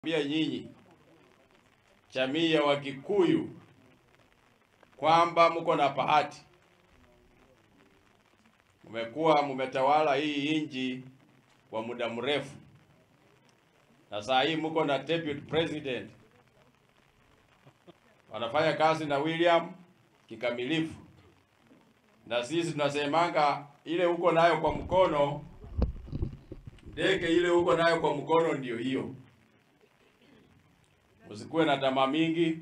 pia nyinyi jamii ya Wakikuyu kwamba mko na bahati. Mmetawala hii nchi kwa muda mrefu. Na saa hii mko na deputy president. Wanafanya kazi na William kikamilifu. Na sisi tunasemanga ile uko nayo kwa mkono, ndege ile uko nayo kwa mkono ndio hiyo. Usikuwe na tamaa mingi,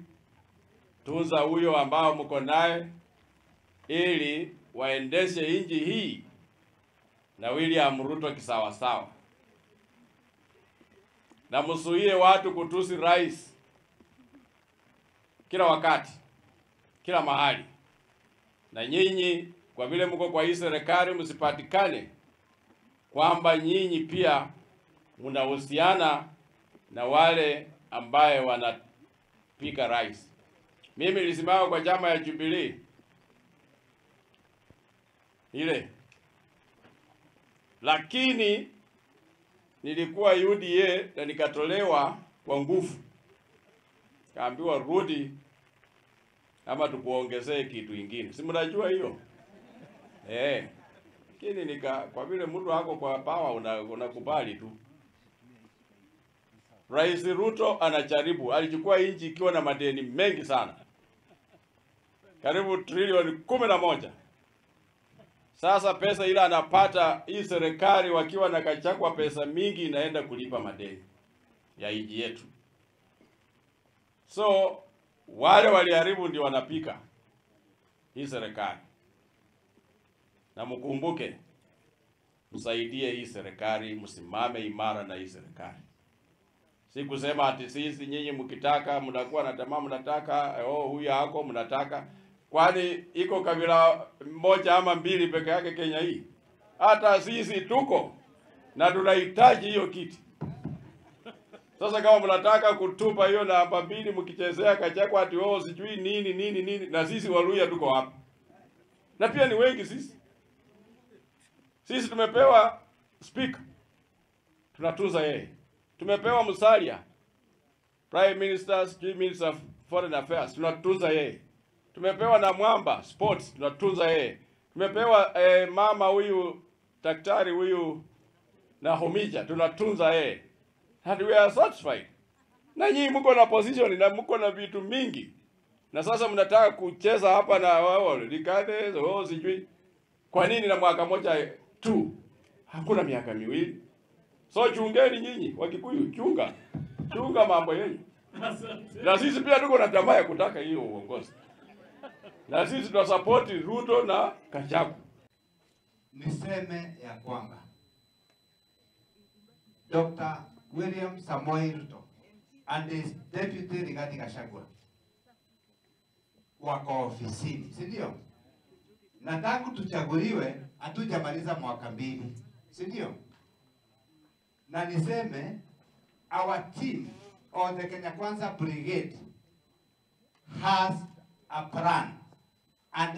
tunza huyo ambao mko naye ili waendeshe nchi hii na William Ruto kisawa sawa. Na msuie watu kutusi rais kila wakati, kila mahali. Na nyinyi kwa vile mko kwa hii serikali msipatikane kwamba nyinyi pia mnahusiana na wale ambaye wanapika rais. Mimi nilisimama kwa chama ya Jubilee ile, lakini nilikuwa UDA na nikatolewa kwa nguvu. Kaambiwa rudi ama tukuongezee kitu kingine. Si mnajua hiyo? Lakini kwa vile mtu wako kwa power unakubali tu. Rais Ruto anajaribu, alichukua nchi ikiwa na madeni mengi sana. Karibu trilioni 11. Sasa pesa ile anapata hii serikali wakiwa na kachakwa pesa mingi inaenda kulipa madeni ya nchi yetu. So wale waliharibu ndio wanapika hii serikali. Na mkumbuke, msaidie hii serikali, msimame imara na hii serikali. Si kusema ati sisi nyinyi mkitaka mnakuwa na tamaa mnataka huyu hako mnataka. Kwani iko kabila moja ama mbili peke yake Kenya hii? Hata sisi tuko na tunahitaji hiyo kiti. Sasa kama mnataka kutupa hiyo namba mbili mkichezea kachakwa ati sijui nini na sisi Waluya tuko hapa. Na pia ni wengi sisi. Sisi tumepewa speaker. Tunatunza yeye. Tumepewa Musalia, Prime Minister, Minister of Foreign Affairs, tunatunza yeye. Tumepewa na Mwamba, Sports, tunatunza yeye. Tumepewa mama huyu, daktari huyu na Homija, tunatunza yeye. And we are satisfied. Na nyinyi mko na position na mko na vitu mingi. Na sasa mnataka kucheza hapa na wao, likade, sijui. Kwa nini na mwaka moja tu? Hakuna miaka miwili. So chungeni nyinyi Wakikuyu, chunga mambo yenu. Na sisi pia tuko na tamaa ya kutaka hiyo uongozi. Na sisi tunasupport Ruto na Gachagua. Niseme ya kwamba Dr. William Samoei Ruto and his deputy Rigathi Gachagua wako ofisini, si ndio? Na tangu tuchaguliwe hatujamaliza mwaka 2, si ndio? Na niseme our team or the Kenya Kwanza Brigade has a plan and